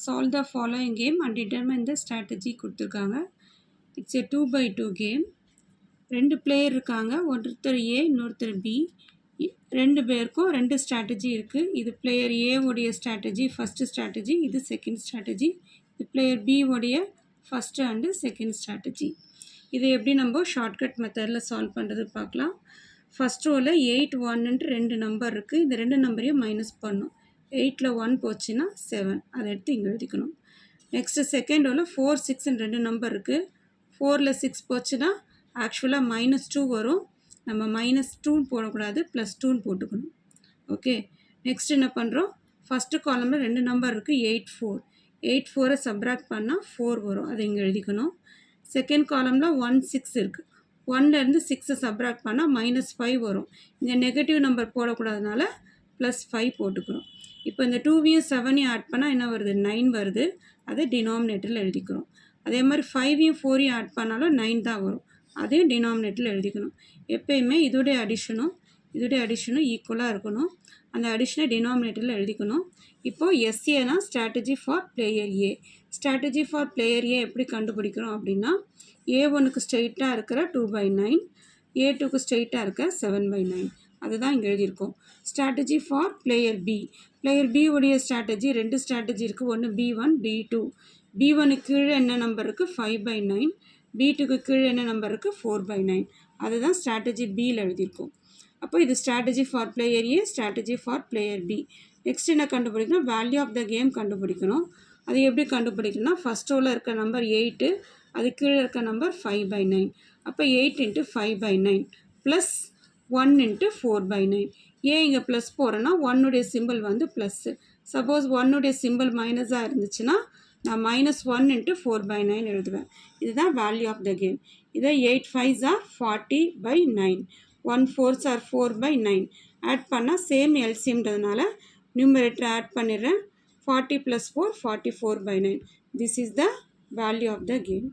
solve the following game and determine the strategy கொடுத்துருக்காங்க. It's a 2x2 game. 2 player இருக்காங்க. ஒருத்தர் ஏ இன்னொருத்தர் B. ரெண்டு பேருக்கும் 2 ஸ்ட்ராட்டஜி இருக்குது. இது பிளேயர் ஏ உடைய ஸ்ட்ராட்டஜி ஃபஸ்ட்டு ஸ்ட்ராட்டஜி, இது செகண்ட் ஸ்ட்ராட்டஜி. இது பிளேயர் பி உடைய ஃபஸ்ட்டு அண்டு செகண்ட் ஸ்ட்ராட்டஜி. இது எப்படி நம்ம ஷார்ட்கட் மெத்தடில் சால்வ் பண்ணுறது பார்க்கலாம். ஃபஸ்ட் ரோவில் 8 1ன்ட்டு 2 நம்பர் இருக்குது. இந்த 2 நம்பரையும் மைனஸ் பண்ணும். 8ல் 1 போச்சுன்னா 7, அதை எடுத்து இங்கே எழுதிக்கணும். நெக்ஸ்ட்டு செகண்ட் ரோவில் 4 6ன்னு 2 நம்பர் இருக்குது. 4ல் 6 போச்சுன்னா ஆக்சுவலாக -2 வரும். நம்ம -2 போடக்கூடாது, +2 போட்டுக்கணும். ஓகே, நெக்ஸ்ட் என்ன பண்ணுறோம், ஃபஸ்ட்டு காலமில் 2 நம்பர் இருக்குது. 8 4, 8 4ஐ சப்ராக்ட் பண்ணால் 4 வரும், அதை இங்கே எழுதிக்கணும். செகண்ட் காலமில் 1 6 இருக்குது. 1லேருந்து 6ஐ சப்ராக்ட் பண்ணால் -5 வரும். இங்கே நெகட்டிவ் நம்பர் போடக்கூடாதனால +5 போட்டுக்கிறோம். இப்போ இந்த 2வையும் 7ஐயும் ஆட் பண்ணால் என்ன வருது, 9 வருது. அதை டினாமினேட்டரில் எழுதிக்கிறோம். அதே மாதிரி 5வையும் 4ஐயும் ஆட் பண்ணாலும் 9 தான் வரும். அதையும் டினாமினேட்டரில் எழுதிக்கணும். எப்பயுமே இதோடைய அடிஷனும் ஈக்குவலாக இருக்கணும். அந்த அடிஷனை டினாமினேட்டரில் எழுதிக்கணும். இப்போது எஸ்ஏனா strategy for player A. Strategy for player A எப்படி கண்டுபிடிக்கிறோம் அப்படின்னா, A1க்கு ஸ்ட்ரெயிட்டாக இருக்கிற 2/9, A2க்கு ஸ்ட்ரெயிட்டாக இருக்கிற 7/9, அதுதான் இங்கே எழுதியிருக்கோம். Strategy for player B. Player B உடைய ஸ்ட்ராட்டஜி 2 ஸ்ட்ராட்டஜி இருக்குது. ஒன்று B1 B2. B1க்கு கீழே என்ன நம்பர் இருக்குது, 5/9. B2க்கு கீழே என்ன நம்பர் இருக்குது, 4/9. அதுதான் ஸ்ட்ராட்டஜி பியில் எழுதியிருக்கோம். அப்போ இது strategy for player A, strategy for player B. Next என்ன கண்டுபிடிக்கணும், வேல்யூ ஆஃப் த கேம் கண்டுபிடிக்கணும். அது எப்படி கண்டுபிடிக்கணும்னா, ஃபஸ்ட் ரோவில் இருக்க நம்பர் 8, அது கீழே இருக்க நம்பர் 5/9. அப்போ 8 × 5/9 ப்ளஸ் 1 × 4/9. ஏன் இங்கே ப்ளஸ் போகிறேன்னா 1உடைய சிம்பிள் வந்து ப்ளஸ்ஸு. சப்போஸ் 1உடைய சிம்பிள் மைனஸாக இருந்துச்சுன்னா நான் -1 × 4/9 எழுதுவேன். இதுதான் வேல்யூ ஆஃப் த கேம். இதை 8 5s are 40/9, 1 4s are 4/9. Add பண்ணால் சேம் எல்சிஎம்ன்றதுனால நியூமரேட்டர் ஆட் பண்ணிடுறேன். 40 + 4 44/9. This is the value of the game.